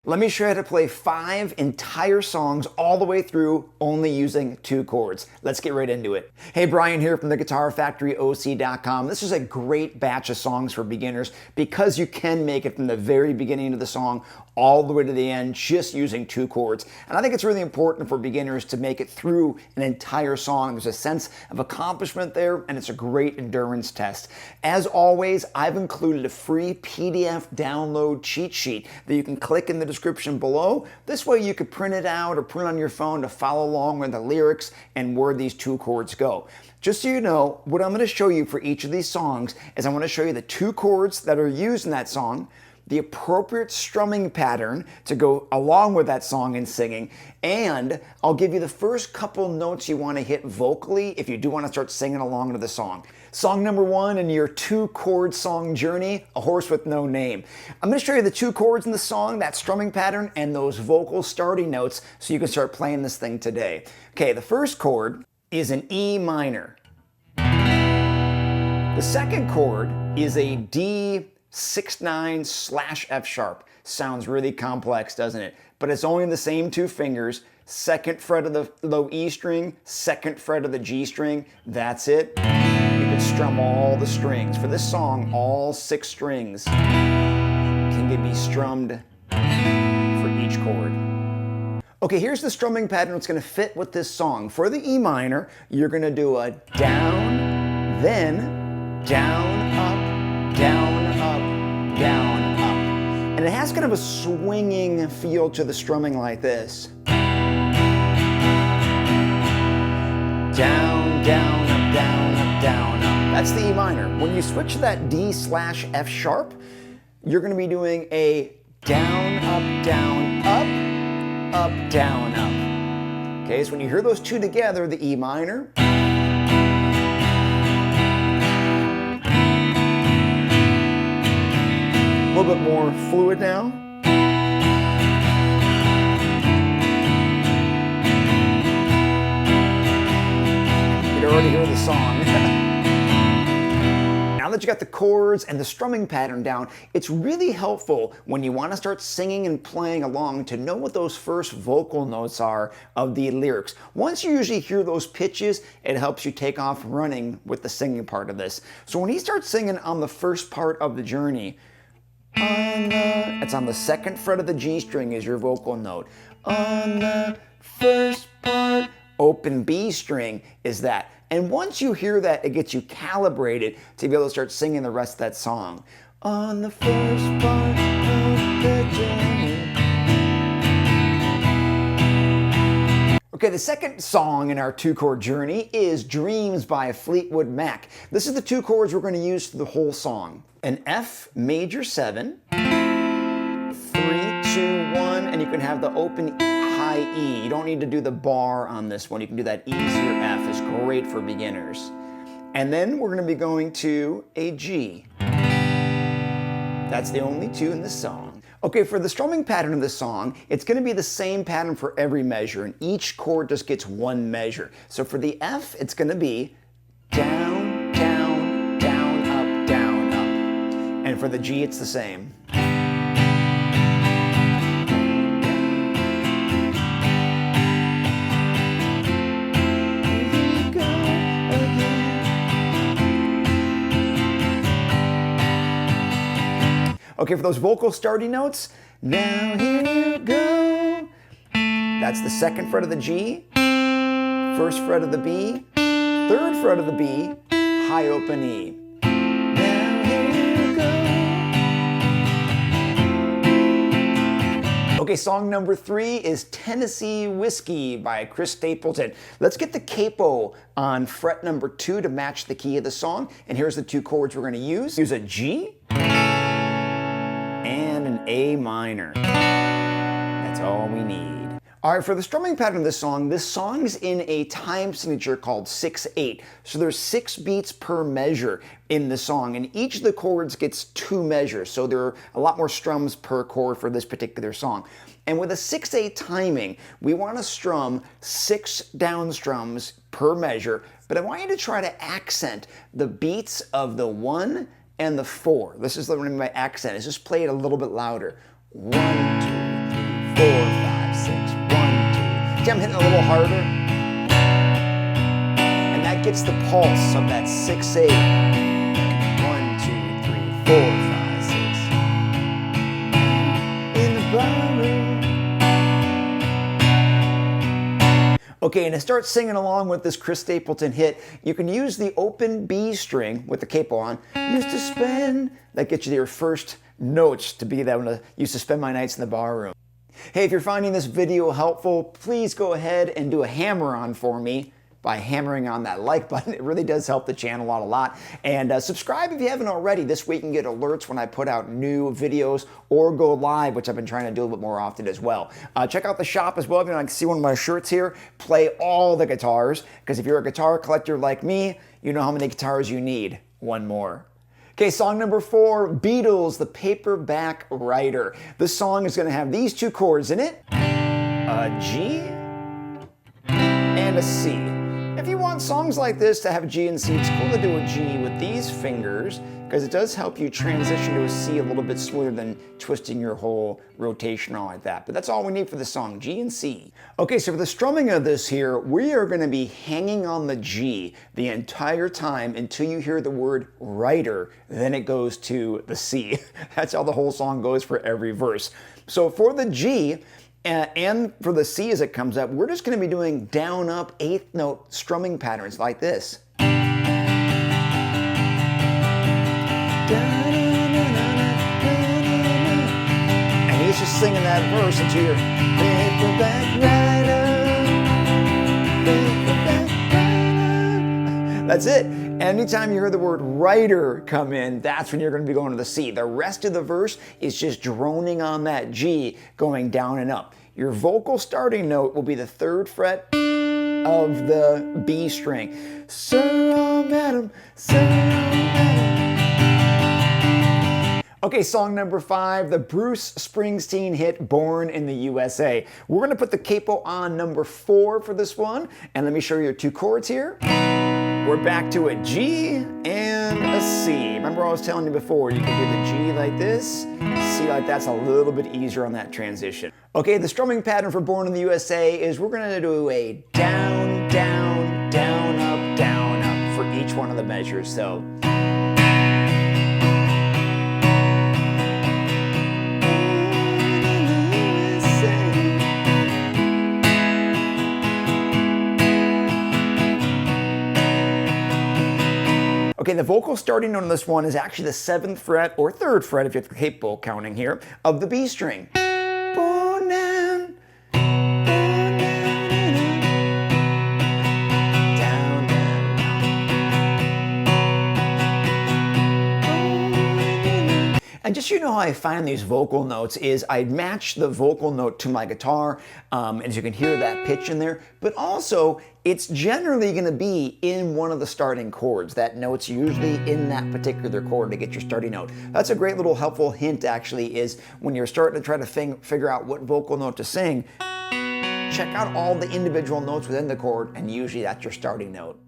Let me show you how to play 5 entire songs all the way through only using 2 chords. Let's get right into it. Hey, Brian here from the GuitarFactoryOC.com. This is a great batch of songs for beginners because you can make it from the very beginning of the song all the way to the end just using 2 chords. And I think it's really important for beginners to make it through an entire song. There's a sense of accomplishment there, and it's a great endurance test. As always, I've included a free PDF download cheat sheet that you can click in the description below. This way you could print it out or print on your phone to follow along with the lyrics and where these 2 chords go. Just so you know, what I'm going to show you for each of these songs is I'm going to show you the 2 chords that are used in that song, the appropriate strumming pattern to go along with that song and singing, and I'll give you the first couple notes you want to hit vocally if you do want to start singing along to the song. Song number 1 in your 2-chord song journey, A Horse with No Name. I'm going to show you the 2 chords in the song, that strumming pattern, and those vocal starting notes so you can start playing this thing today. Okay, the first chord is an E minor. The second chord is a D6/9/F sharp. Sounds really complex, doesn't it? But it's only the same 2 fingers. 2nd fret of the low E string, 2nd fret of the G string. That's it. You can strum all the strings. For this song, all 6 strings can be strummed for each chord. Okay, here's the strumming pattern that's going to fit with this song. For the E minor, you're going to do a down, then down, up, down, up, down, up. And it has kind of a swinging feel to the strumming like this. Down, down, up, down, up, down, up. That's the E minor. When you switch to that D/F sharp, you're going to be doing a down, up, down, up, up, down, up. Okay, so when you hear those 2 together, the E minor, a little bit more fluid now. You can already hear the song. Now that you got the chords and the strumming pattern down, it's really helpful when you want to start singing and playing along to know what those first vocal notes are of the lyrics. Once you usually hear those pitches, it helps you take off running with the singing part of this. So when he starts singing on the first part of the journey, it's on the 2nd fret of the G string is your vocal note. On the first part, open B string is that. And once you hear that, it gets you calibrated to be able to start singing the rest of that song. On the first part of the journey. Okay, the second song in our 2-chord journey is Dreams by Fleetwood Mac. This is the 2 chords we're going to use through the whole song. An F major 7, 3, 2, 1, and you can have the open high E. You don't need to do the bar on this one. You can do that easier F. It's great for beginners. And then we're going to be going to a G. That's the only 2 in the song. Okay, for the strumming pattern of this song, it's going to be the same pattern for every measure, and each chord just gets 1 measure. So for the F, it's going to be down, down, down, up, down, up. And for the G, it's the same. Okay, for those vocal starting notes, now here you go. That's the 2nd fret of the G, 1st fret of the B, 3rd fret of the B, high open E. Now here you go. Okay, song number 3 is Tennessee Whiskey by Chris Stapleton. Let's get the capo on fret number 2 to match the key of the song. And here's the 2 chords we're going to use. Use a G and an A minor. That's all we need. All right, for the strumming pattern of this song's in a time signature called 6/8. So there's 6 beats per measure in the song, and each of the chords gets 2 measures. So there are a lot more strums per chord for this particular song. And with a 6/8 timing, we want to strum 6 down strums per measure, but I want you to try to accent the beats of the 1 and the 4. This is the one my accent is. Just play it a little bit louder. 1, 2, 3. 4, 5, 6, 1, 2. See, I'm hitting a little harder. And that gets the pulse of that 6/8. 1, 2, 3, 4, 5, 6. In the barroom. Okay, and to start singing along with this Chris Stapleton hit, you can use the open B string with the capo on. Used to spend, that gets you your first notes to be that one. Used to spend my nights in the bar room. Hey, if you're finding this video helpful, please go ahead and do a hammer on for me by hammering on that like button. It really does help the channel out a lot. And subscribe if you haven't already. This way you can get alerts when I put out new videos or go live, which I've been trying to do a little bit more often as well. Check out the shop as well. If you want to see one of my shirts here, play all the guitars, because if you're a guitar collector like me, you know how many guitars you need. One more. Okay, song number 4, Beatles, the Paperback Writer. This song is going to have these 2 chords in it, a G and a C. If you want songs like this to have G and C, it's cool to do a G with these fingers because it does help you transition to a C a little bit smoother than twisting your whole rotation all like that. But that's all we need for the song, G and C. Okay, so for the strumming of this here, we are going to be hanging on the G the entire time until you hear the word writer, then it goes to the C. That's how the whole song goes for every verse. So for the G, and for the C as it comes up, we're just going to be doing down, up, 8th note strumming patterns like this. And he's just singing that verse until you're paperback writer, paperback writer. That's it. Anytime you hear the word writer come in, that's when you're going to be going to the C. The rest of the verse is just droning on that G, going down and up. Your vocal starting note will be the 3rd fret of the B string. Sir, oh, madam, sir, oh, madam. Okay, song number 5, the Bruce Springsteen hit Born in the USA. We're going to put the capo on number 4 for this one, and let me show you your 2 chords here. We're back to a G and a C. Remember I was telling you before, you can do the G like this, C like that's a little bit easier on that transition. Okay, the strumming pattern for Born in the USA is we're gonna do a down, down, down, up for each one of the measures. So. Okay, the vocal starting note on this one is actually the 7th fret or 3rd fret, if you have the capo counting here, of the B string. Born down, down, down, down. And just so you know how I find these vocal notes is I match the vocal note to my guitar, as you can hear that pitch in there, but also it's generally going to be in one of the starting chords. That note's usually in that particular chord to get your starting note. That's a great little helpful hint actually, is when you're starting to try to figure out what vocal note to sing, check out all the individual notes within the chord and usually that's your starting note.